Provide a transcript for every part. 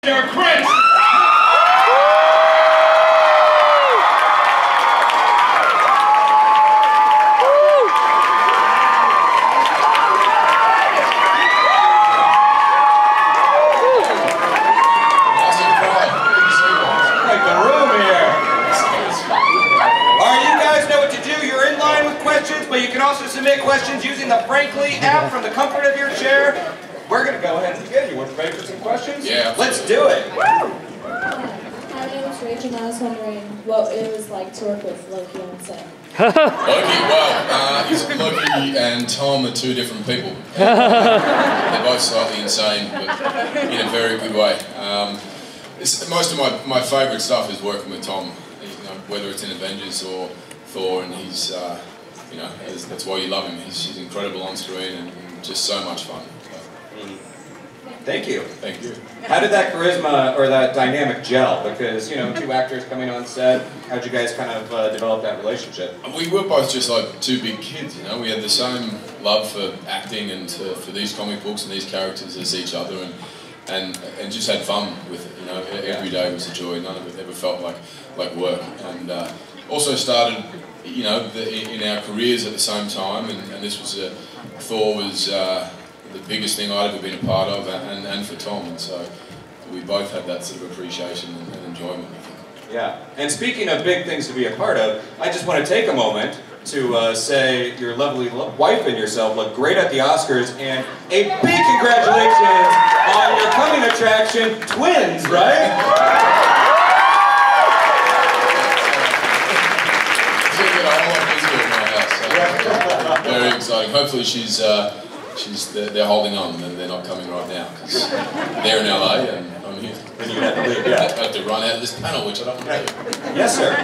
Chris! But you can also submit questions using the Frankly app from the comfort of your chair. We're going to go ahead and begin. You want to ready for some questions? Yeah. Let's do it. My name is Rachel, and I was wondering what it was like to work with Loki on set. Loki, well, Loki and Tom are two different people. They're both slightly insane, but in a very good way. Most of my favourite stuff is working with Tom, whether it's in Avengers or Thor, and he's, that's why you love him. He's incredible on screen and just so much fun. Thank you. Thank you. How did that charisma or that dynamic gel? Because, two actors coming on set, how'd you guys kind of develop that relationship? We were both just like two big kids, We had the same love for acting and for these comic books and these characters as each other, and just had fun with it, Every day was a joy. None of it ever felt like work. And also started, in our careers at the same time, and this was Thor was the biggest thing I'd ever been a part of, and for Tom, and so we both had that sort of appreciation and enjoyment, I think. Yeah, and speaking of big things to be a part of, I just want to take a moment to say your lovely wife and yourself look great at the Oscars, and a big congratulations on your coming attraction, twins, right? Very exciting. Hopefully they're holding on and they're not coming right now, because they're in LA and I'm here. And you have to leave, yeah. I have to run out of this panel, which I don't want to do. Yes, sir.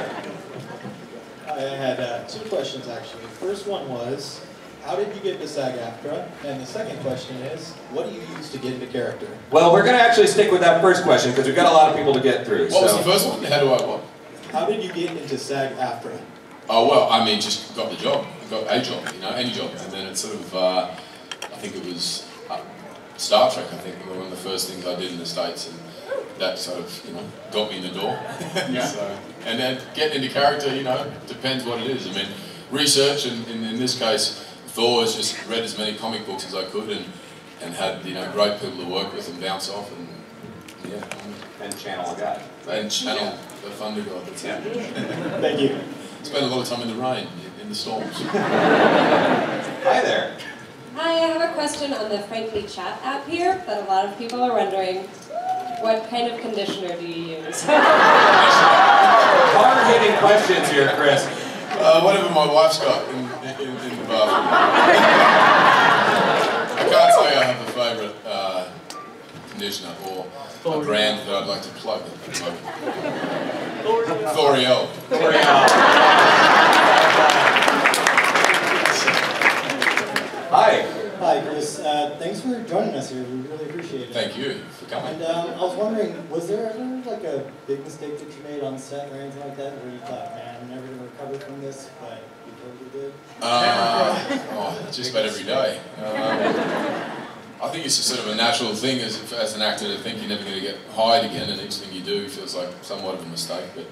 I had two questions, actually. The first one was, how did you get to SAG-AFTRA? And the second question is, what do you use to get into character? Well, we're going to actually stick with that first question because we've got a lot of people to get through. What was the first one? How do I what? How did you get into SAG-AFTRA? Oh, well, just got the job. Got a job, any job. And then it's sort of, I think it was Star Trek, I think, one of the first things I did in the States, and that sort of, got me in the door. Yeah. So, and then getting into character, depends what it is. I mean, research, and in this case, Thor has just read as many comic books as I could, and had, great people to work with and bounce off, and yeah. And channel a guy. And channel the Thunder God, that's it. Thank you. Spent a lot of time in the rain, in the storms. Hi there. Hi, I have a question on the Frankly chat app here, but a lot of people are wondering, what kind of conditioner do you use? Hard-hitting questions here, Chris. Whatever my wife's got in the bathroom. I can't say I have a favourite conditioner or a brand that I'd like to plug at the moment. Thoriel. Hi. Hi, Chris. Thanks for joining us here. We really appreciate it. Thank you for coming. And I was wondering, was there ever like a big mistake that you made on set or anything like that, where you thought, man, I'm never going to recover from this, but you totally did? Just about every day. I think it's a sort of a natural thing as an actor to think you're never going to get hired again, and each thing you do feels like somewhat of a mistake, but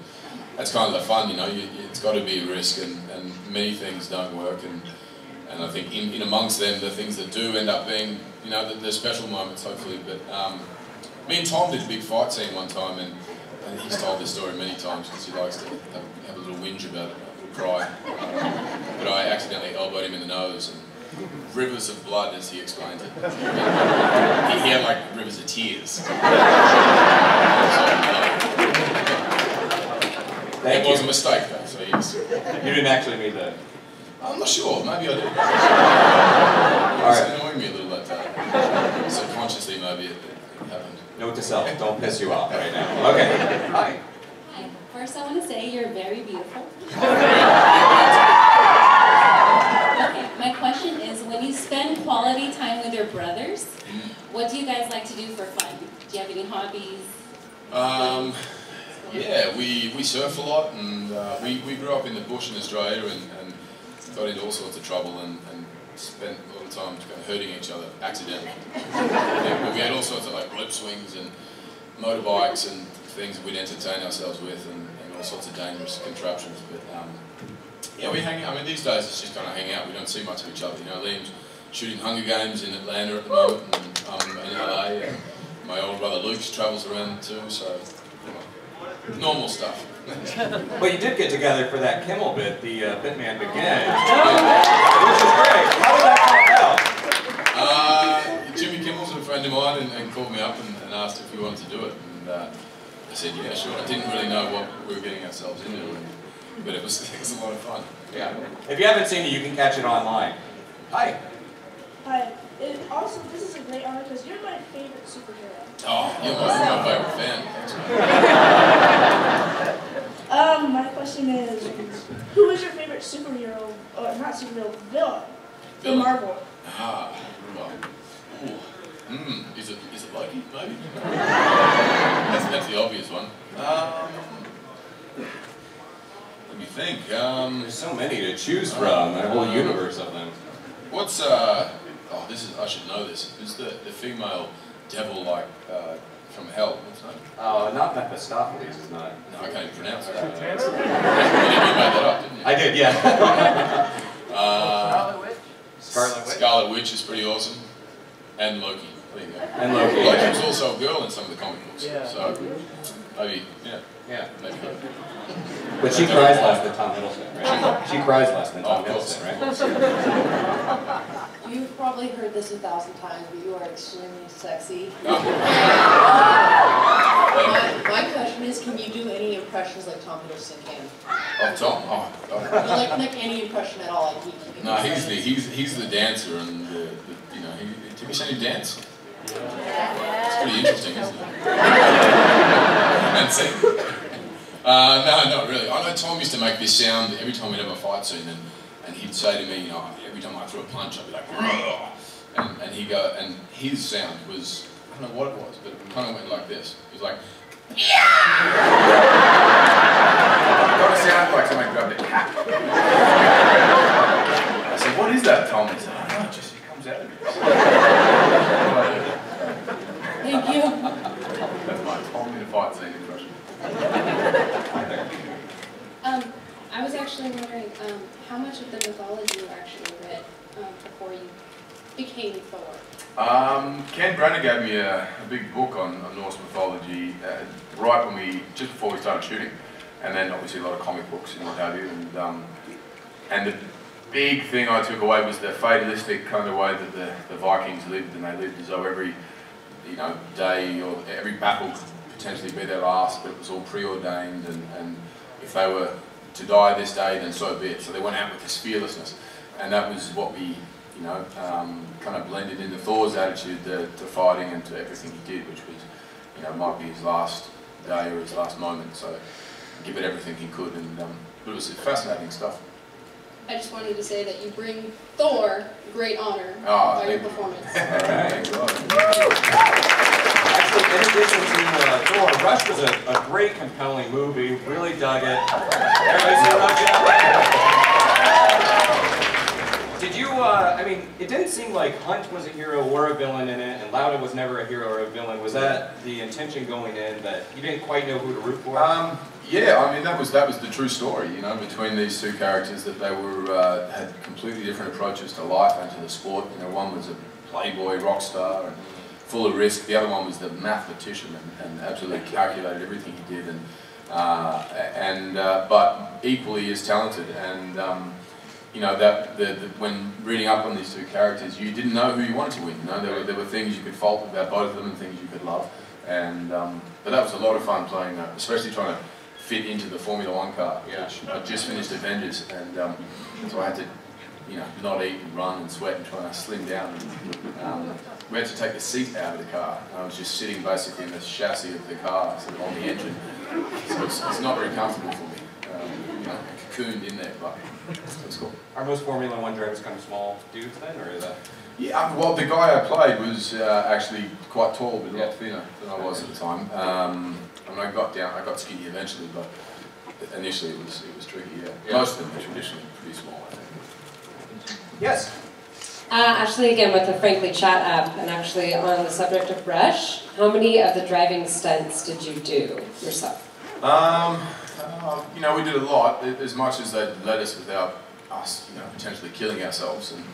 that's kind of the fun, it's got to be a risk, and many things don't work, and I think in amongst them, the things that do end up being, the special moments, hopefully. But me and Tom did a big fight scene one time, and he's told this story many times because he likes to have a little whinge about it, a little cry. But I accidentally elbowed him in the nose, and rivers of blood, as he explained it. He had like rivers of tears. It was a mistake, though, so yes. You didn't actually mean that. I'm not sure, maybe I did. It's annoying me a little like that. Subconsciously, maybe it happened. Note to self, don't piss you off right now. Okay, hi. Hi. First, I want to say you're very beautiful. Okay, my question is, when you spend quality time with your brothers, what do you guys like to do for fun? Do you have any hobbies? Yeah, we surf a lot, and we grew up in the bush in Australia, and got into all sorts of trouble and spent a lot of time kind of hurting each other accidentally. We had all sorts of like rope swings and motorbikes and things that we'd entertain ourselves with, and all sorts of dangerous contraptions. But yeah, we hang out. I mean, these days it's just kind of hang out. We don't see much of each other. You know, Liam's shooting Hunger Games in Atlanta at the moment, and I'm in LA. And my older brother Luke travels around too, so you know, normal stuff. But you did get together for that Kimmel bit, the Bitman Begins, which is great. How did that come about? Jimmy Kimmel's a friend of mine and called me up and asked if we wanted to do it. And I said, yeah, sure. I didn't really know what we were getting ourselves into, but it was a lot of fun. Yeah. If you haven't seen it, you can catch it online. Hi. Hi. Also, this is a great honor because you're my favorite superhero. Oh, you're my favorite fan. Thanks, man. My question is, who is your favorite superhero, or not superhero, villain in Marvel? Ah, well, is it Loki, maybe? that's the obvious one. Let me think. There's so many to choose from, a whole universe of them. What's oh, I should know this. Who's the female devil like from hell? What's her name? Oh, not Mephistopheles, is not. No, I can't even pronounce that. You made that up, didn't you? I did, yeah. Scarlet Witch. Scarlet Witch is pretty awesome. And Loki. There you go. And Loki. Loki was also a girl in some of the comic books. Yeah. So maybe, Yeah. maybe. But she cries less than Tom Hiddleston, right? She cries less than Tom Hiddleston, right? You've probably heard this 1,000 times, but you are extremely sexy. Oh. My question is, can you do any impressions like Tom Hiddleston can? Oh, Tom? Oh, God. Like any impression at all? Like No, he's the dancer, and you know, have you seen him dance? It's pretty interesting, isn't it? And sing. No, not really. I know Tom used to make this sound every time we'd have a fight scene, and he'd say to me, you know, every time I threw a punch, I'd be like, and he'd go, and his sound was, I don't know what it was, but it kind of went like this. It was like, yeah! Got to sound like somebody grabbed a cat. I said, what is that, Tom? He said, I don't know, it comes out of me. Thank you. That's my Tom in a fight scene impression. I was actually wondering how much of the mythology you actually read before you became Thor? Ken Branagh gave me a big book on Norse mythology right when just before we started shooting, and then obviously a lot of comic books and what have you, and the big thing I took away was the fatalistic kind of way that the Vikings lived, and they lived as though every day or every battle could potentially be their last, but it was all preordained, and if they were to die this day, then so be it. So they went out with this fearlessness, and that was what we, kind of blended into Thor's attitude to fighting and to everything he did, which was, might be his last day or his last moment. So give it everything he could, and but it was fascinating stuff. I just wanted to say that you bring Thor great honor by your performance. Actually, in addition to Thor, Rush was a great, compelling movie. Really dug it. Everybody see Rush yet? Did you, it didn't seem like Hunt was a hero or a villain in it, and Lauda was never a hero or a villain. Was that the intention going in, that you didn't quite know who to root for? Yeah, that was the true story, between these two characters, that they were had completely different approaches to life and to the sport. One was a playboy rock star and full of risk. The other one was the mathematician and absolutely calculated everything he did, but equally as talented. And when reading up on these two characters, you didn't know who you wanted to win. There were things you could fault about both of them and things you could love. And but that was a lot of fun playing that, especially trying to fit into the Formula One car. Yeah. Which I just finished Avengers, and so I had to, not eat and run and sweat and try to slim down. And, we had to take the seat out of the car. I was just sitting basically in the chassis of the car, sort of on the engine. So it's not very comfortable for me. Cocooned in there, but it's cool. Are most Formula One drivers kind of small dudes then, or is that? Yeah, well, the guy I played was actually quite tall, but a lot thinner than I was at the time. I got skinny eventually, but initially it was tricky. Yeah. Most of them are traditionally pretty small, I think. Yes. Actually, again, with the Frankly Chat app, and actually on the subject of Rush, how many of the driving stunts did you do yourself? You know, we did a lot, as much as they let us without us, you know, potentially killing ourselves and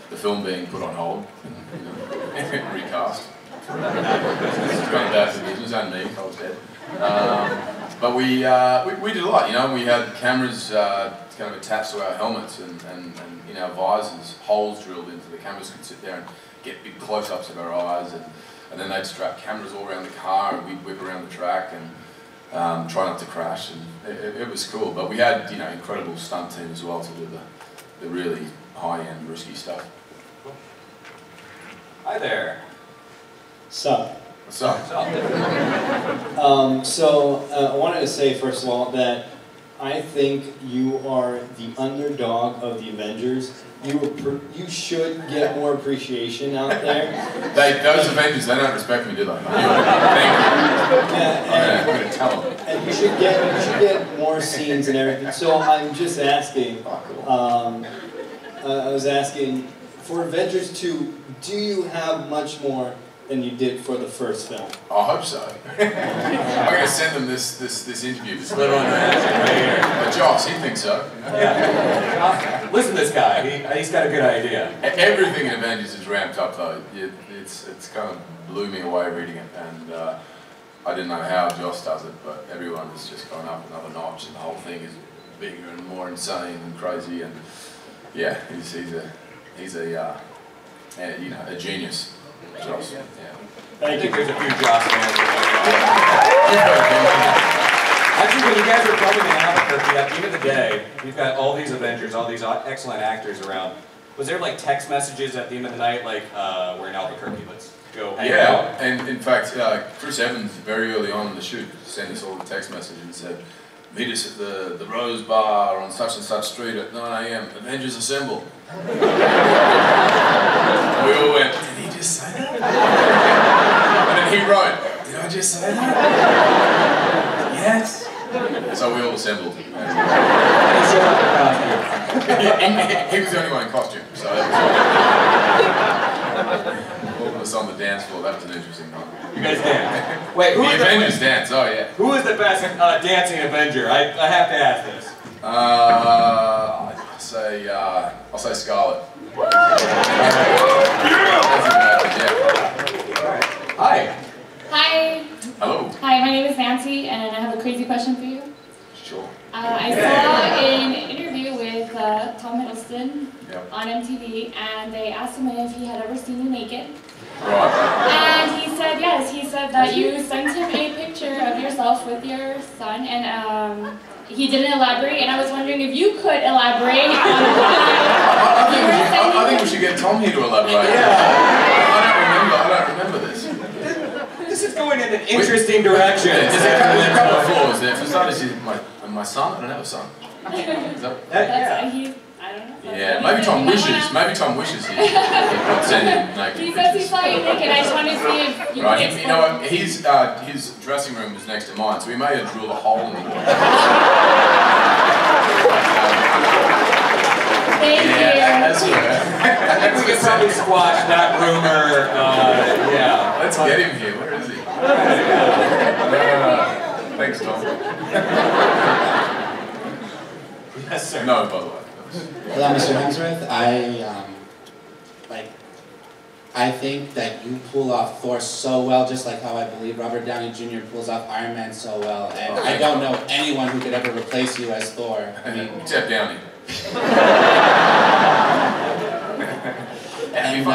the film being put on hold and, you know, recast. It's kind of bad for the business and me, I was dead. But we did a lot, you know. We had cameras kind of attached to our helmets and in our visors, holes drilled into the cameras. Could sit there and get big close-ups of our eyes, and then they'd strap cameras all around the car, and we'd whip around the track and try not to crash. And it was cool. But we had, you know, incredible stunt team as well to do the really high-end, risky stuff. Hi there. Sup? What's up? I wanted to say, first of all, that I think you are the underdog of the Avengers. You should get more appreciation out there. Those Avengers, they don't respect me, do they? Thank you. Yeah, I'm going to tell them. And you should get more scenes and everything. So I'm just asking, I was asking, for Avengers 2, do you have much more than you did for the first film? I hope so. I'm going to send them this interview. This Live on that. Josh, he thinks so. Yeah. Listen to this guy. He's got a good idea. Everything in Avengers is ramped up though. It's kind of blew me away reading it, and I didn't know how Josh does it, but everyone has just gone up another notch, and the whole thing is bigger and more insane and crazy, and yeah, he's a you know, a genius. Josh, yeah. I think there's a few Josh fans. Actually, when you guys are coming in Albuquerque, at the end of the day, we've got all these Avengers, all these excellent actors around. Was there like text messages at the end of the night, like, we're in Albuquerque, let's go hang out? And in fact, Chris Evans, very early on in the shoot, sent us all a text message and said, meet us at the Rose Bar on such and such street at 9 AM, Avengers Assemble. We all went, did he just say that? And then he wrote, did I just say that? Yes. So we all assembled. He was the only one in costume, so all of us on the dance floor. That was an interesting one. You guys dance? Wait, the Avengers dance, oh yeah. Who is the best dancing Avenger? I have to ask this. I'll say Scarlet. Hi. Hi. Hello. Hi, my name is Nancy, and I have a crazy question for you. Sure. I saw an interview with Tom Hiddleston on MTV, and they asked him if he had ever seen you naked. Right. And he said yes. He said that you sent him a picture of yourself with your son, and he didn't elaborate. And I was wondering if you could elaborate on why you were sending. I think we should get Tom here to elaborate. I don't remember this. This is going in an interesting direction. There's a couple of flaws there. For starters, my son. I don't have a son. Is that? I don't know. Yeah, maybe Tom wishes. Maybe Tom wishes he could send him naked. He says he saw you naked. I just wanted to see if you could explain. You know what? His dressing room was next to mine, so we may have drilled a hole in it. Thank you. That's good. I think we could probably squash that rumor. Yeah. Let's get him here. Where is he? Thanks, Tom. Yes, sir. No, by the way. Hello, Mr. Hemsworth. I think that you pull off Thor so well, just like how I believe Robert Downey Jr. pulls off Iron Man so well, and I don't know anyone who could ever replace you as Thor. I mean, except Downey. And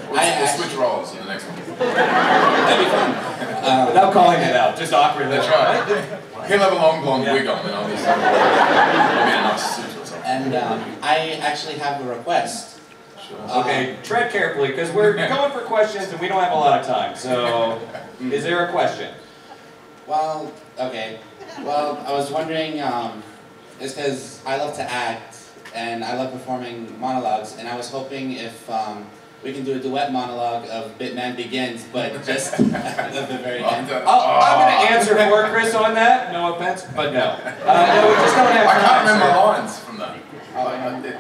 we'll switch roles in the next one. That'd be fun. Without calling it out, just awkwardly. That's right. He'll have a long blonde wig on, and obviously maybe a nice suit or something. And I actually have a request. Sure. Okay, tread carefully, because we're going for questions and we don't have a lot of time. So, is there a question? Well, okay. Well, I was wondering, it's because I love to act, and I love performing monologues, and I was hoping if we can do a duet monologue of Bitman Begins, but just at the very end. I'm going to answer for Chris on that, no offense, but no. No, we just don't have time. I can't remember my lines from that.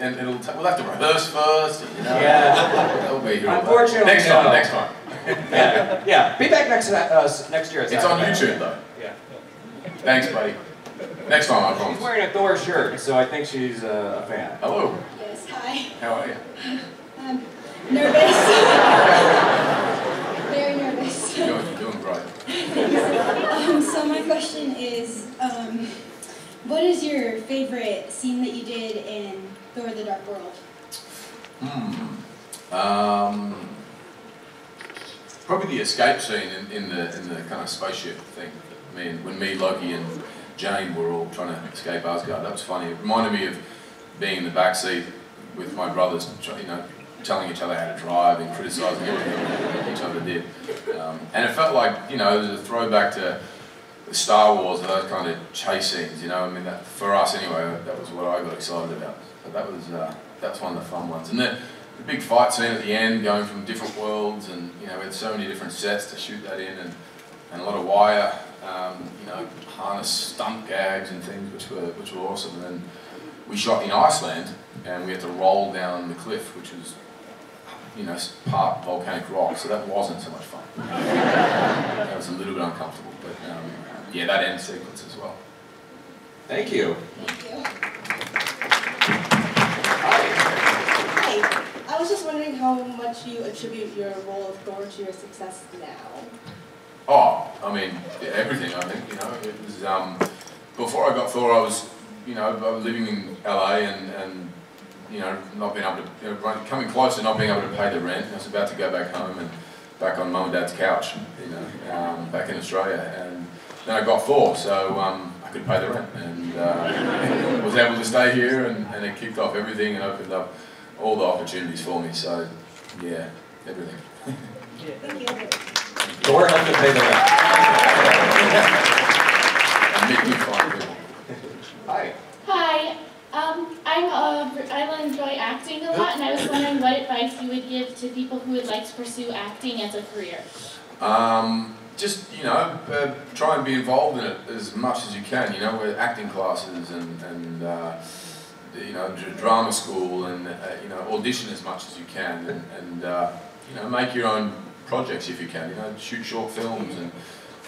and we'll have to rehearse first. You know? Yeah. That'll be here. Unfortunately, next no. time. Next time. Yeah. Yeah. Be back next year. It's on YouTube though. Yeah. Thanks, buddy. Next time, I promise. She's wearing a Thor shirt, so I think she's a fan. Hello. Yes, hi. How are you? I'm nervous. Very nervous. You're doing great. So my question is, what is your favorite scene that you did in Thor: The Dark World? Probably the escape scene in the kind of spaceship thing. When me, Loki, and Jane were all trying to escape Asgard. That was funny. It reminded me of being in the backseat with my brothers, you know, telling each other how to drive and criticising everything each other did. And it felt like, you know, it was a throwback to the Star Wars and those kind of chase scenes, you know. I mean, that, for us anyway, that was what I got excited about. So that was one of the fun ones. And the big fight scene at the end, going from different worlds, and you know, we had so many different sets to shoot that in, and a lot of wire, you know, harness stunt gags and things, which were awesome. And then we shot in Iceland, and we had to roll down the cliff, which was, you know, part volcanic rock, so that wasn't so much fun. That was a little bit uncomfortable, but yeah, that end sequence as well. Thank you. Thank you. Hi. I was just wondering how much you attribute your role of Thor to your success now. Oh, I mean, everything, I think, you know. It was, before I got Thor, I was, you know, I was living in LA and you know, not being able to, you know, coming close to not being able to pay the rent. I was about to go back home and back on Mum and Dad's couch, you know, back in Australia. And then I got Thor, so I could pay the rent. And was able to stay here, and it kicked off everything and opened up all the opportunities for me. So, yeah, everything. Thank you. Thor helped to pay the rent. And make me fun people. Hi. Hi. I enjoy acting a lot, and I was wondering what advice you would give to people who would like to pursue acting as a career. Just, you know, try and be involved in it as much as you can. You know, with acting classes and you know, drama school, and you know, audition as much as you can, and you know, make your own projects if you can. You know, shoot short films, and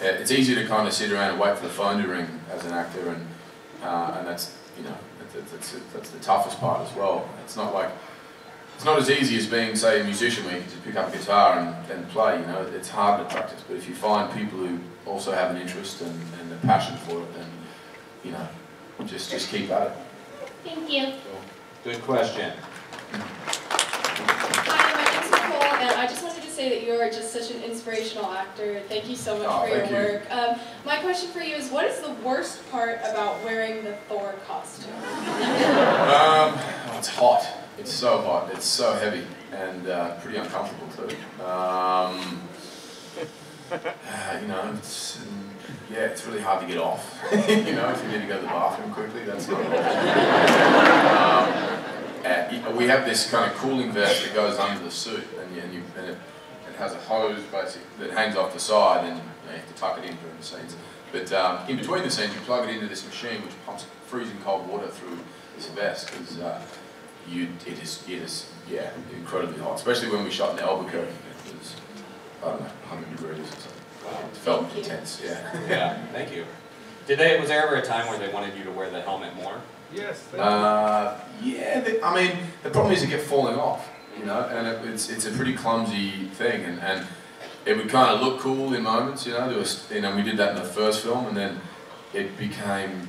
it's easy to kind of sit around and wait for the phone to ring as an actor, and that's, you know, that's the toughest part as well. It's not as easy as being, say, a musician where you can just pick up a guitar and play. You know, it's hard to practice. But if you find people who also have an interest and a passion for it, then, you know, just keep at it. Thank you. Good question. Hi, my name's Nicole, and I just wanted to say that you are just such an inspirational actor. Thank you so much for your work. My question for you is, what is the worst part about wearing the Thor costume? It's hot. It's so hot. It's so heavy and pretty uncomfortable too. You know, it's really hard to get off. You know, if you need to go to the bathroom quickly, that's not we have this kind of cooling vest that goes under the suit, and it has a hose basically that hangs off the side, and you have to tuck it in during the scenes. But in between the scenes, you plug it into this machine which pumps freezing cold water through this vest, because it is incredibly hot. Especially when we shot in Albuquerque, it was, I don't know, 100 degrees or something. It felt intense, yeah. Yeah, thank you. Was there ever a time where they wanted you to wear the helmet more? Yes. Yeah, I mean, the problem is it kept falling off, you know, and it's a pretty clumsy thing, and it would kind of look cool in moments, you know. There was, you know, we did that in the first film, and then it became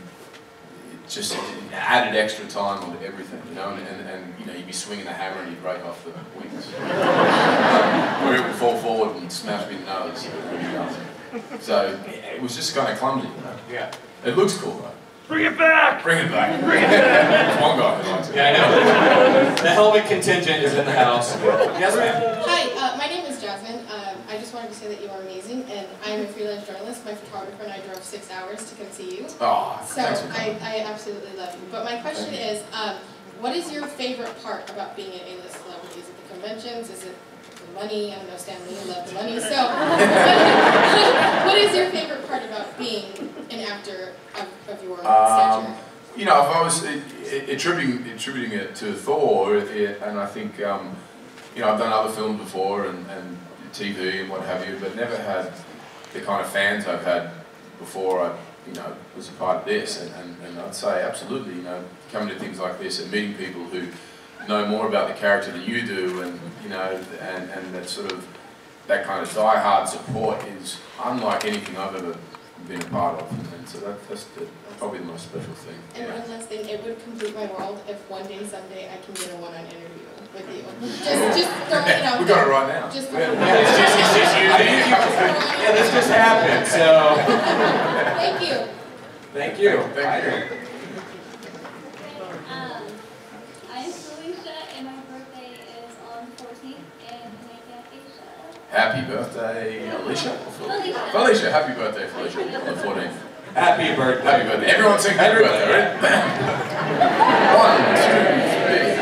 just it added extra time onto everything, you know, and you know, you'd be swinging the hammer and you'd break off the wings, or it would fall forward and smash me in the nose. You know? So it was just kind of clumsy, you know. Yeah. It looks cool though. Bring it back! Bring it back! Bring it back! There's one guy who likes it. Yeah, I know. The helmet contingent is in the house. Yes, ma'am. Hi, my name is Jasmine. I just wanted to say that you are amazing, and I'm a freelance journalist. My photographer and I drove 6 hours to come see you. Oh, so I absolutely love you. But my question is, what is your favorite part about being an A-list celebrity? Is it the conventions? Is it the money? I don't know, Stan Lee loved the money. So what is your favorite part about being an actor of your stature? You know, attributing it to Thor, and I think, you know, I've done other films before and TV and what have you, but never had the kind of fans I've had before I, you know, was a part of this. And I'd say absolutely, you know, coming to things like this and meeting people who know more about the character than you do, and you know, and that sort of, that kind of die-hard support is unlike anything I've ever been a part of, and so that's probably the most special thing. And one last thing, it would complete my world if one day, someday, I can get a one-on interview with you. Just throwing it out. We got it right now. Just yeah, this just happened, so. Thank you. Thank you. Thank you. I'm Felicia, and my birthday is on the 14th, and can I get Aisha? Happy birthday, Alicia? Felicia. Felicia, happy birthday, Felicia, on the 14th. Happy birthday. Happy birthday. Everyone sing happy birthday, right? 1, 2, 3.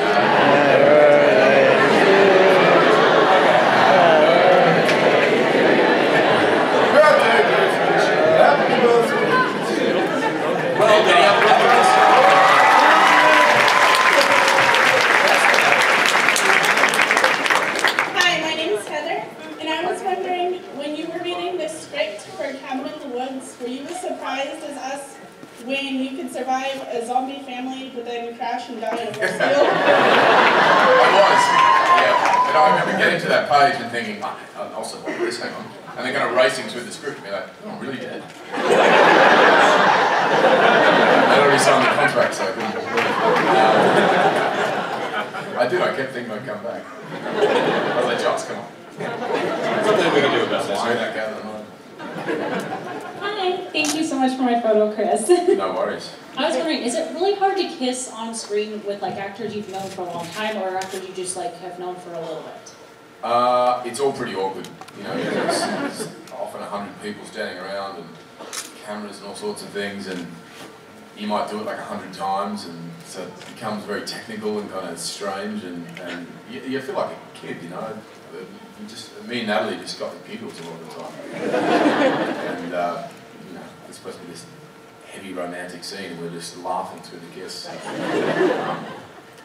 Were you as surprised as us when you could survive a zombie family but then crash and die in a bus field? I was, yeah. And I remember getting to that page and thinking, oh, I'll survive this, hang on. And then kind of racing through the script and be like, oh, I'm really dead. I'd already signed the contract, so I couldn't believe it. I did, I kept thinking I'd come back. I was like, Joss, come on. Something we can do about this, right? Hi, thank you so much for my photo, Chris. No worries. I was wondering, is it really hard to kiss on screen with like actors you've known for a long time, or actors you just like have known for a little bit? It's all pretty awkward. You know, there's often 100 people standing around and cameras and all sorts of things, and you might do it like 100 times, and so it becomes very technical and kind of strange, and you feel like a kid, you know. Me and Natalie just got the giggles a lot of the time. And, you know, it's supposed to be this heavy romantic scene and we're just laughing through the kiss.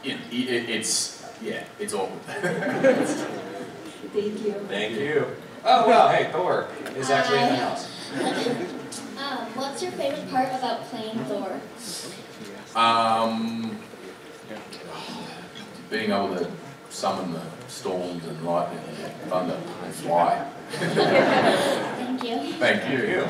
It's awkward. Thank you. Thank you. Oh, well, hey, Thor is actually in the house. What's your favorite part about playing Thor? Being able to summon the storms and lightning and thunder and fly. Thank you. Thank you.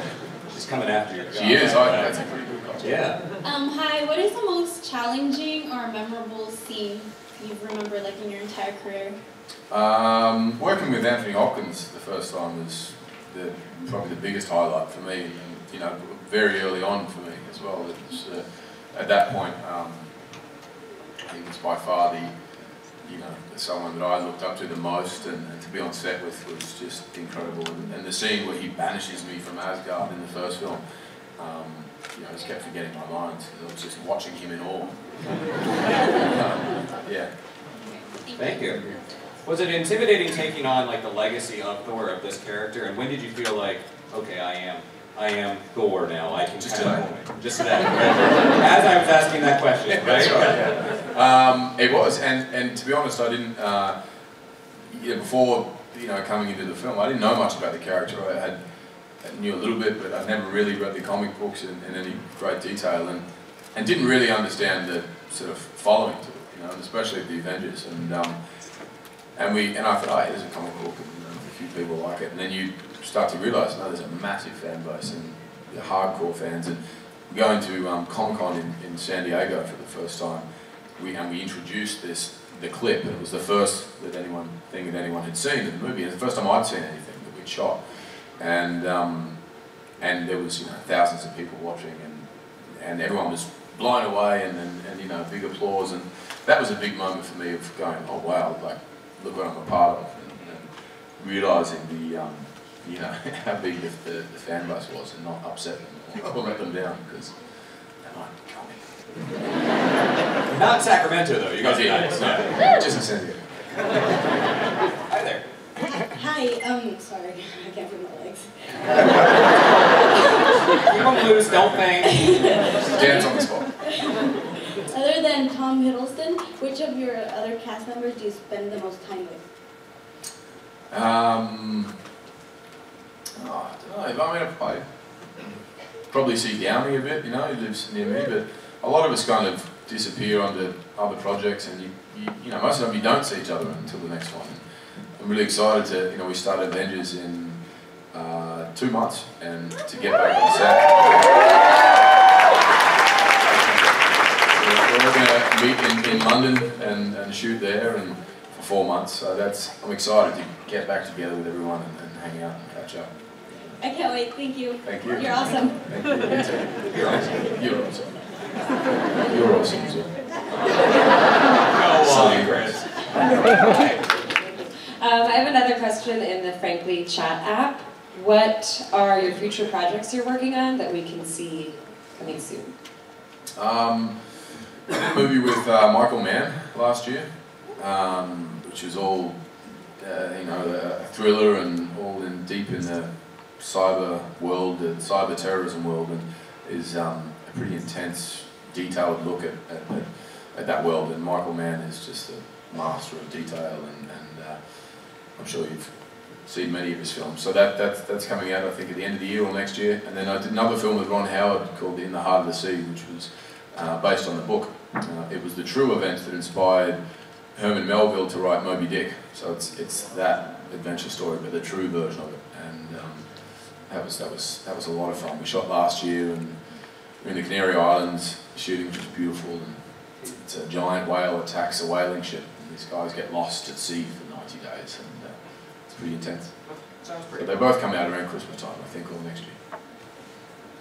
She's coming after you. She is. That's a pretty good costume. Yeah. Hi, what is the most challenging or memorable scene you've remembered like in your entire career? Working with Anthony Hopkins the first time was probably the biggest highlight for me, and you know, very early on for me as well. It was, at that point, I think it's by far someone that I looked up to the most, and to be on set with was just incredible. And the scene where he banishes me from Asgard in the first film, you know, I just kept forgetting my lines because I was just watching him in awe. Yeah. Thank you. Was it intimidating taking on like the legacy of Thor, of this character, and when did you feel like, okay, I am Thor now, I can just today. Just today. As I was asking that question, right? That's right, yeah. It was, and to be honest, I didn't, before, you know, coming into the film, I didn't know much about the character. I knew a little bit, but I never really read the comic books in any great detail, and didn't really understand the sort of following to it, you know, especially the Avengers. And I thought, oh, here's a comic book, and you know, a few people like it, and then you start to realise, no, there's a massive fan base, and the hardcore fans, and we're going to Comic-Con in San Diego for the first time, we introduced the clip, and it was the first thing that anyone had seen in the movie. It was the first time I'd seen anything that we'd shot, and there was, you know, thousands of people watching, and everyone was blown away, and you know, big applause, and that was a big moment for me of going, oh wow, like look what I'm a part of, and realising you know, how big the fan base was, and not upset them or let them down, because they might be coming. Not Sacramento though, you guys are nice. No, just in San Diego. Hi there. Hi, sorry, I can't feel my legs. Keep them loose, don't faint. Dance on the spot. Other than Tom Hiddleston, which of your other cast members do you spend the most time with? I don't know, if I'm going to play, probably see Downey a bit, you know, he lives near me, but a lot of us kind of disappear onto other projects, and you know, most of the time you don't see each other until the next one. I'm really excited to, you know, we started Avengers in 2 months, and to get back on set. We're all going to meet in London and shoot there and for 4 months, so I'm excited to get back together with everyone and hang out and catch up. I can't wait. Thank you. Thank you. You're awesome. Thank you. You too. You're awesome. You're awesome. You're awesome as well. Go on, Chris. I have another question in the Frankly Chat app. What are your future projects you're working on that we can see coming soon? I did a movie with Michael Mann last year, which is all, you know, a thriller and all deep in the cyber world, the cyber terrorism world, and is a pretty intense, detailed look at that world. And Michael Mann is just a master of detail, and I'm sure you've seen many of his films. So that's coming out, I think, at the end of the year or next year. And then I did another film with Ron Howard called In the Heart of the Sea, which was based on the book. It was the true events that inspired Herman Melville to write Moby Dick. So it's that adventure story, but the true version of it. And that was a lot of fun. We shot last year, and we're in the Canary Islands shooting, which was beautiful. And it's a giant whale attacks a whaling ship, and these guys get lost at sea for 90 days, and it's pretty intense. Sounds pretty. But they both come out around Christmas time, I think, or next year.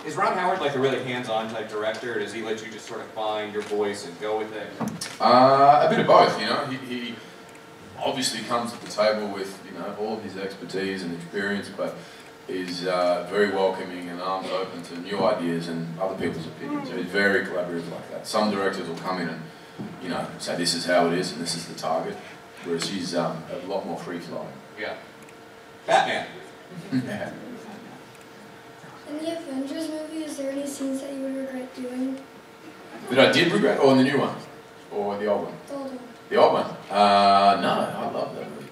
Is Ron Howard like a really hands-on type director, or does he let you just sort of find your voice and go with it? A bit of both, you know. He obviously comes to the table with, you know, all of his expertise and experience, but is very welcoming and arms open to new ideas and other people's opinions. So he's very collaborative like that. Some directors will come in and, you know, say this is how it is and this is the target, whereas he's a lot more free-flowing. Yeah. Batman. Yeah. In the Avengers movie, is there any scenes that you would regret doing? That I did regret, or in the new one? Or the old one? The old one. The old one? No, I love that movie.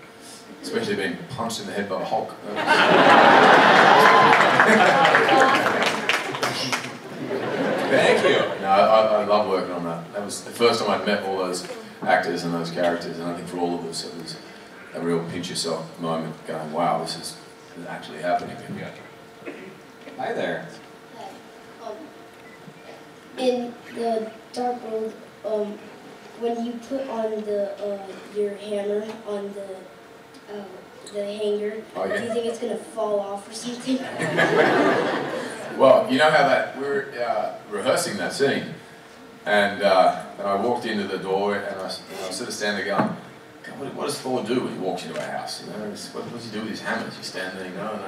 Especially being punched in the head by the Hulk. Thank you. No, I love working on that. That was the first time I'd met all those actors and those characters, and I think for all of us it was a real pinch yourself moment going, wow, this is actually happening. Yeah. Hi there. Hi. In the Dark World, when you put on your hammer on the hanger, Oh, yeah. do you think it's gonna fall off or something? Well, you know how we were rehearsing that scene, and I walked into the door, and I sort of stand there going, God, what does Thor do when he walks into a house? You know, what does he do with his hammers? You stand there, you know,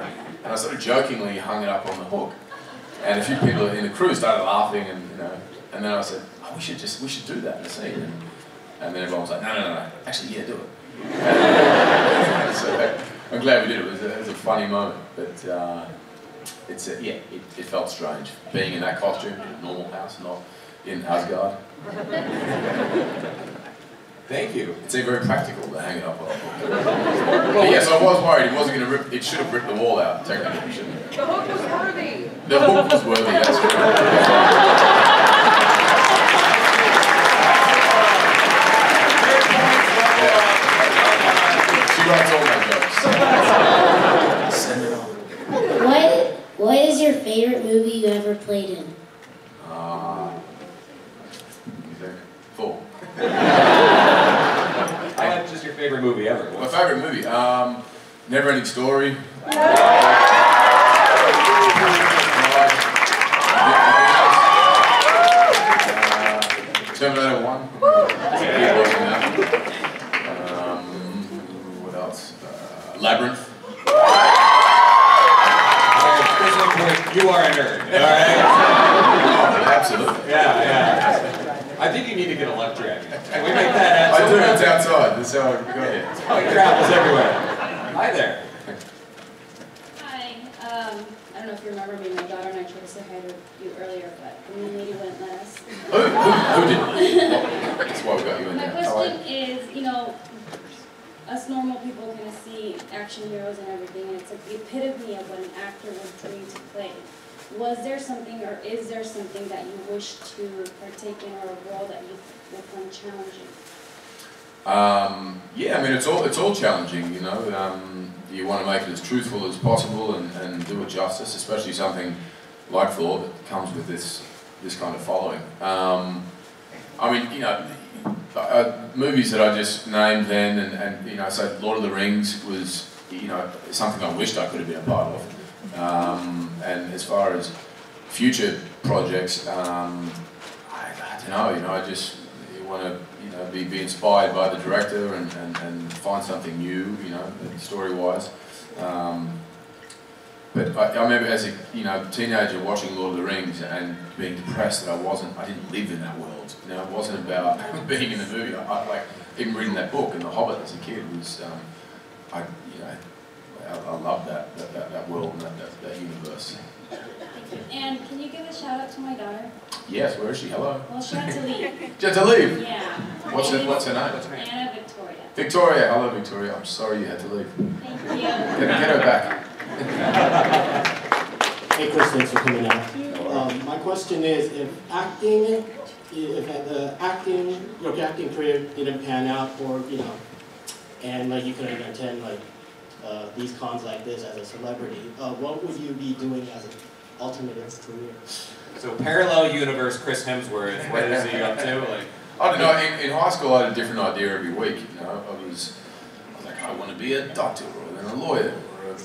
and I sort of jokingly hung it up on the hook, and a few people in the crew started laughing, and you know, and then I said, oh, we should do that in the scene, and then everyone was like, no, actually, yeah, do it. So I'm glad we did it. It was a funny moment, but it felt strange being in that costume in a normal house, not in Asgard. Thank you. It's very practical to hang it up on. But yes, I was worried it wasn't going to rip. It should have ripped the wall out, technically, shouldn't it? The hook was worthy. The hook was worthy. That's true. She writes all my jokes. Send it on. What is your favorite movie you ever played in? You think? Thor. That's just your favorite movie ever. My favorite movie? Never Ending Story. Terminator 1. What else? Labyrinth. You are a nerd, alright? Absolutely. Yeah. I think you need to get a left track. Can we make that happen? I do, it's outside. That's how I got here. Oh, it travels everywhere. Hi there. Hi. I don't know if you remember me. My daughter and I tried to say ahead of you earlier, but the main lady wouldn't let us. Who did? That's why we got you in My there. question is, you know, us normal people kind of see action heroes and everything, and it's like the epitome of what an actor would dream to play. Was there something, or is there something that you wish to partake in, or a role that you would find challenging? Yeah, I mean, it's all challenging, you know. You want to make it as truthful as possible and do it justice, especially something like Thor that comes with this kind of following. I mean, you know, movies that I just named then, and you know, so Lord of the Rings was, you know, something I wished I could have been a part of. And as far as future projects, I don't know, you know, I just want to, you know, be inspired by the director and find something new, you know, story-wise. But I remember as a, you know, teenager watching Lord of the Rings and being depressed that I didn't live in that world. You know, it wasn't about being in the movie. I like even reading that book and The Hobbit as a kid was, I love that world and that universe. And can you give a shout out to my daughter? Yes, where is she? Hello. Well, she had to leave. She had to leave? Yeah. What's her name? Anna Victoria. Victoria. Hello, Victoria. I'm sorry you had to leave. Thank you. Get her back. Hey Chris, thanks for coming out. My question is, if your acting career didn't pan out, or you know, and like you couldn't attend like these cons like this as a celebrity, what would you be doing as an alternative career? So parallel universe Chris Hemsworth, what is he up to? Like, I don't know, in high school I had a different idea every week, you know. I was like, I want to be a doctor, or then a lawyer, or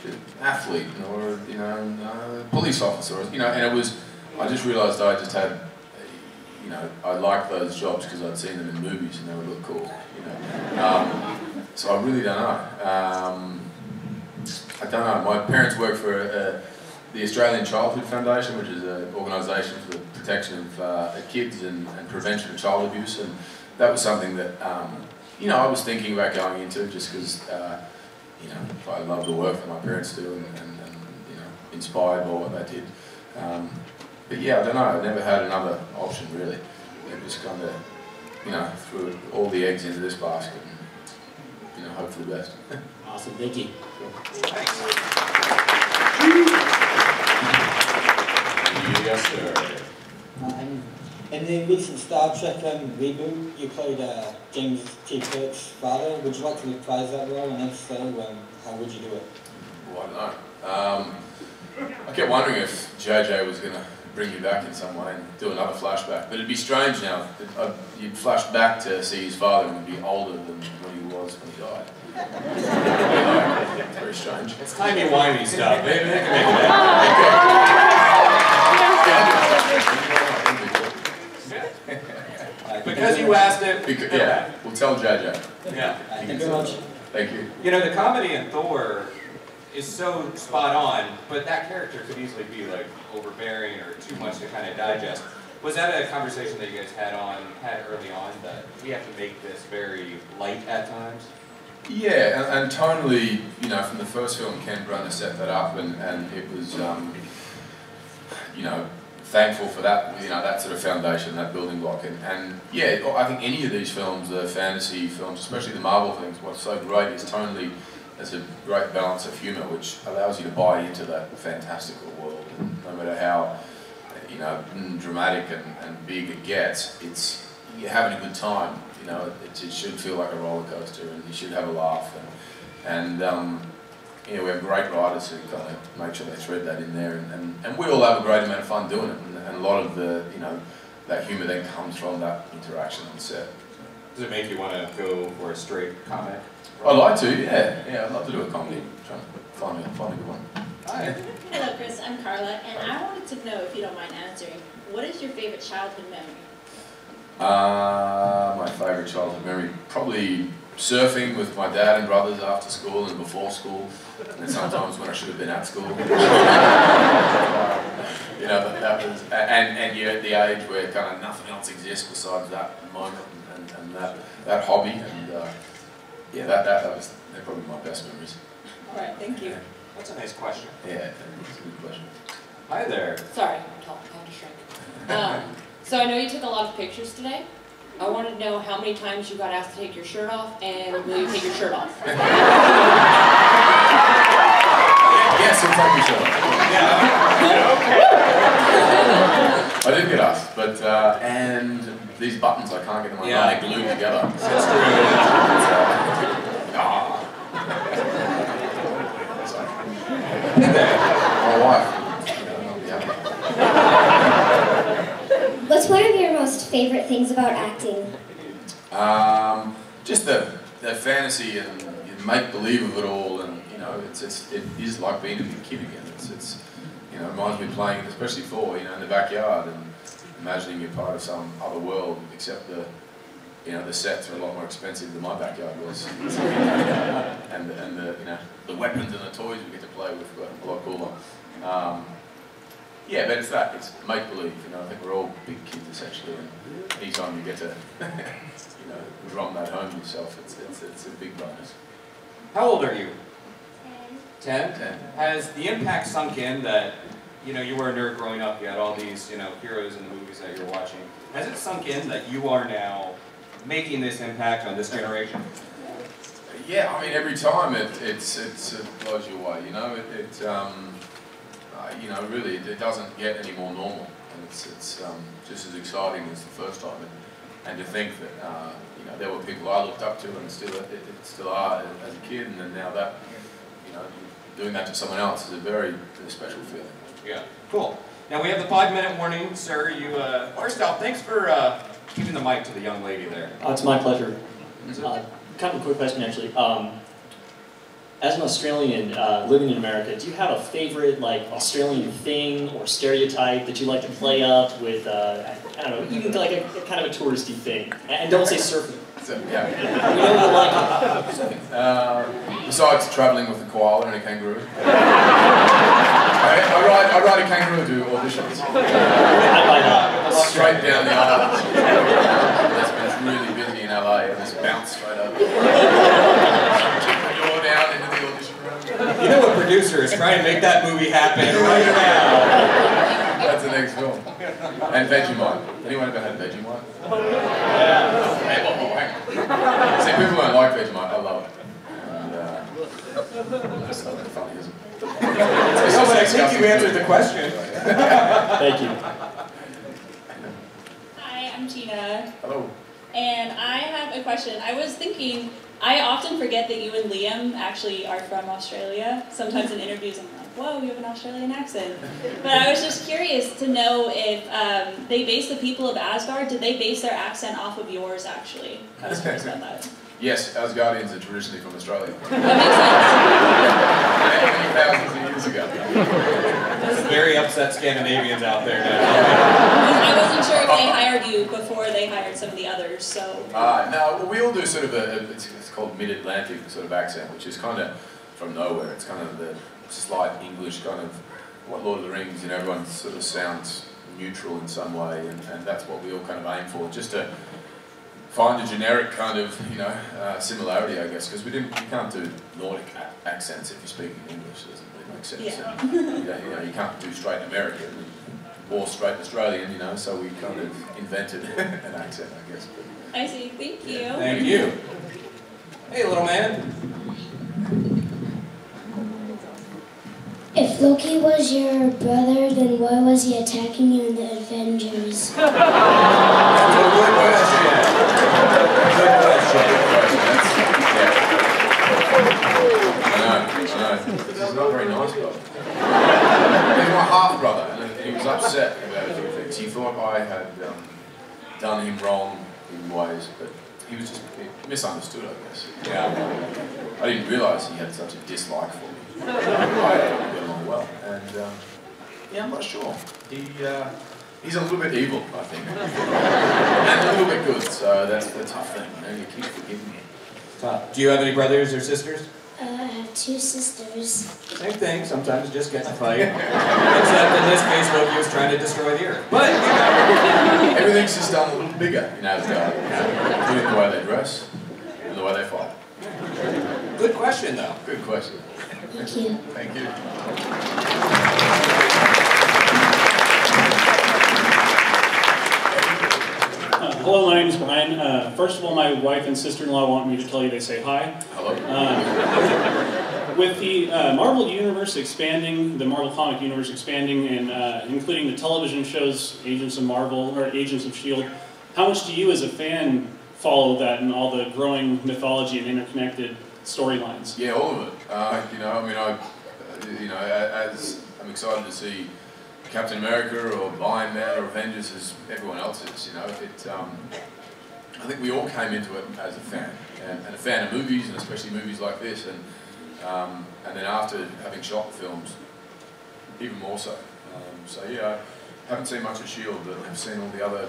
an athlete, or, you know, a police officer, you know, and it was, I just realised I just had, you know, I liked those jobs because I'd seen them in movies and they would look cool, you know. So I really don't know. I don't know, my parents work for the Australian Childhood Foundation, which is an organisation for the protection of kids and prevention of child abuse, and that was something that you know, I was thinking about going into just because you know, I love the work that my parents do and you know, inspired by what they did. But yeah, I don't know, I never had another option really. It just kind of, you know, threw all the eggs into this basket and, you know, hope for the best. Awesome, thank you. Yes, sir. In the recent Star Trek reboot, you played James T. Kirk's father. Would you like to reprise that role, and if so, how would you do it? Well, I don't know. I kept wondering if JJ was going to bring you back in some way and do another flashback, but it'd be strange now. You'd flash back to see his father and he'd be older than what he was when he died. It's very strange. It's timey-wimey stuff. Maybe they can make it because you asked it. Yeah, we'll tell JJ. Yeah. Thank you very much. Thank you. You know, the comedy in Thor is so spot on, but that character could easily be like overbearing or too much to kind of digest. Was that a conversation that you guys had early on, that we have to make this very light at times? Yeah, and tonally, you know, from the first film, Ken Brunner set that up, and it was, you know, thankful for that, you know, that sort of foundation, that building block, and yeah, I think any of these films, the fantasy films, especially the Marvel things, what's so great is tonally, there's a great balance of humour which allows you to buy into that fantastical world, and no matter how, you know, dramatic and big it gets, you're having a good time. You know, it should feel like a roller coaster, and you should have a laugh, and you know, we have great writers who kind of make sure they thread that in there, and we all have a great amount of fun doing it, and a lot of the, you know, that humour then comes from that interaction on set. Does it make you want to go for a straight comic? I'd like to, yeah, I'd love to do a comedy. Trying to find a good one. Hi. Hello, Chris. I'm Carla, and I wanted to know, if you don't mind answering, what is your favorite childhood memory? My favourite childhood memory, probably surfing with my dad and brothers after school and before school, and sometimes when I should have been at school. You know, that was, and you're at the age where kind of nothing else exists besides that moment and that hobby, and yeah, they're probably my best memories. All right, thank you. That's a nice question. Yeah, that's a good question. Hi there. Sorry, I'm tall. I have to shrink. So I know you took a lot of pictures today. I wanted to know how many times you got asked to take your shirt off, and will you take your shirt off? Yes, he'll take your shirt off. I did get asked, but, and these buttons, I can't get them on. They're glued together. That's true. My wife. What's one of your most favorite things about acting? Just the fantasy and make-believe of it all, and it is like being a big kid again. It's it reminds me of playing, especially Thor, in the backyard, and imagining you're part of some other world, except the sets are a lot more expensive than my backyard was. and the weapons and the toys we get to play with were a lot cooler. Yeah, but it's make-believe, I think we're all big kids essentially, and anytime you get to, drum that home yourself, it's a big bonus. How old are you? 10. 10? Has the impact sunk in that, you were a nerd growing up, you had all these, heroes in the movies that you're watching. Has it sunk in that you are now making this impact on this generation? Yeah, I mean, every time it blows you away, really, it doesn't get any more normal, and it's just as exciting as the first time, and to think that there were people I looked up to and still are as a kid, and then now that doing that to someone else is a very special feeling. Yeah, cool. Now we have the 5-minute warning, sir. First off, thanks for giving the mic to the young lady there. It's my pleasure. Kind of a quick question, actually. As an Australian living in America, do you have a favorite Australian thing or stereotype that you like to play up with? I don't know, even like a kind of a touristy thing. And don't say surfing. Yeah. We know you like it. Besides travelling with a koala and a kangaroo, I ride a kangaroo to auditions. Straight down the aisle. It's really busy in LA, and just bounce straight over. You're down into the audition room. You know a producer is trying to make that movie happen right now. That's the next film. And Vegemite. Anyone ever had Vegemite? Yeah. Hang on. See, people don't like Vegemite. I love it. And it's not that funny, is it? No, but I think you answered the question. Thank you. Hi, I'm Tina. Hello. And I have a question. I was thinking, I often forget that you and Liam actually are from Australia. Sometimes in interviews I'm like, whoa, you have an Australian accent. But I was just curious to know if they base the people of Asgard, did they base their accent off of yours actually? I was curious about that. Yes, Asgardians are traditionally from Australia. That Many thousands of years ago. There's very upset Scandinavians out there now. I wasn't sure if they hired you before they hired some of the others, so... No, we all do sort of it's called mid-Atlantic sort of accent, which is kind of from nowhere. It's kind of the slight English kind of, what Lord of the Rings, everyone sort of sounds neutral in some way, and that's what we all kind of aim for, just to find a generic kind of, similarity, I guess, because we can't do Nordic accents if you speak in English. It doesn't really make sense. Yeah. You can't do straight American or straight Australian, so we kind of invented an accent, I guess. But, I see. Thank you. Thank you. Hey, little man. If Loki was your brother, then why was he attacking you in the Avengers? That's a good question. Good question. I know. This is not very nice, brother. He's my half-brother, and he was upset about a few things. He thought I had done him wrong in ways, but he was just misunderstood, I guess. Yeah. I didn't realise he had such a dislike for me. I get along well, and I'm not sure. He's a little bit evil, I think, and a little bit good. So that's the tough thing. You keep forgiving me. Tough. Do you have any brothers or sisters? I have 2 sisters. Same thing. Sometimes it just gets a fight. Except in this case, Loki was trying to destroy the Earth. But everything's just done a little bigger in Asgard, including the way they dress and the way they fight. Good question, though. Good question. Thank you. Thank you. First of all, my wife and sister-in-law want me to tell you they say hi. Hello. With the Marvel universe expanding, the Marvel comic universe expanding, and including the television shows Agents of Marvel, or Agents of S.H.I.E.L.D., how much do you as a fan follow that and all the growing mythology and interconnected storylines? Yeah, all of it. You know, I mean, as I'm excited to see Captain America or Iron Man or Avengers as everyone else is, you know, I think we all came into it as a fan, and a fan of movies, and especially movies like this, and then after having shot the films, even more so. So yeah, I haven't seen much of S.H.I.E.L.D., but I've seen all the other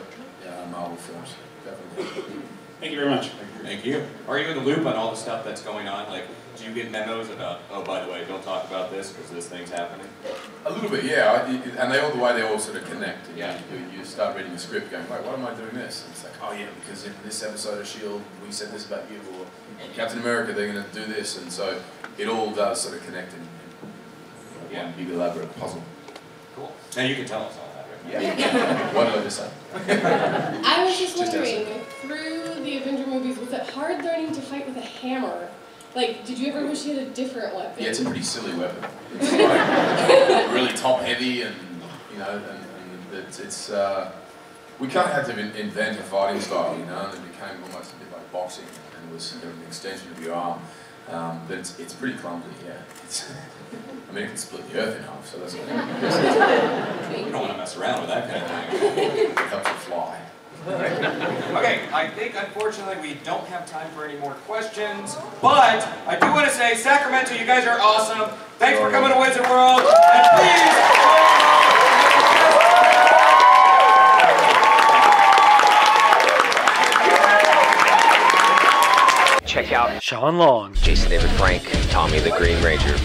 Marvel films, definitely. Thank you very much. Thank you. Are you in the loop on all the stuff that's going on? Like, do you get memos about, oh, by the way, don't talk about this because this thing's happening? A little bit, yeah. And they all sort of connect. And yeah. You start reading the script going, wait, why am I doing this? And it's like, oh yeah, because in this episode of S.H.I.E.L.D., we said this about you, or Captain America, they're going to do this. And so it all does sort of connect in one big elaborate puzzle. Cool. Now you can tell us all that, right? Yeah. What did I just say? I was just wondering, through the Avenger movies, was it hard learning to fight with a hammer? Like, did you ever wish you had a different weapon? Yeah, it's a pretty silly weapon. It's like really top heavy, and you know, and it's we kind of had to invent a fighting style, you know, and it became almost a bit like boxing, and it was an extension of your arm. But it's pretty clumsy, yeah. I mean, it can split the earth in half, so that's what you don't want to mess around with that kind of thing. It helps you fly. Okay, I think unfortunately we don't have time for any more questions, but I do want to say, Sacramento, you guys are awesome. Thanks for coming to Wizard World, and please check out Sean Long, Jason David Frank, Tommy the Green Ranger.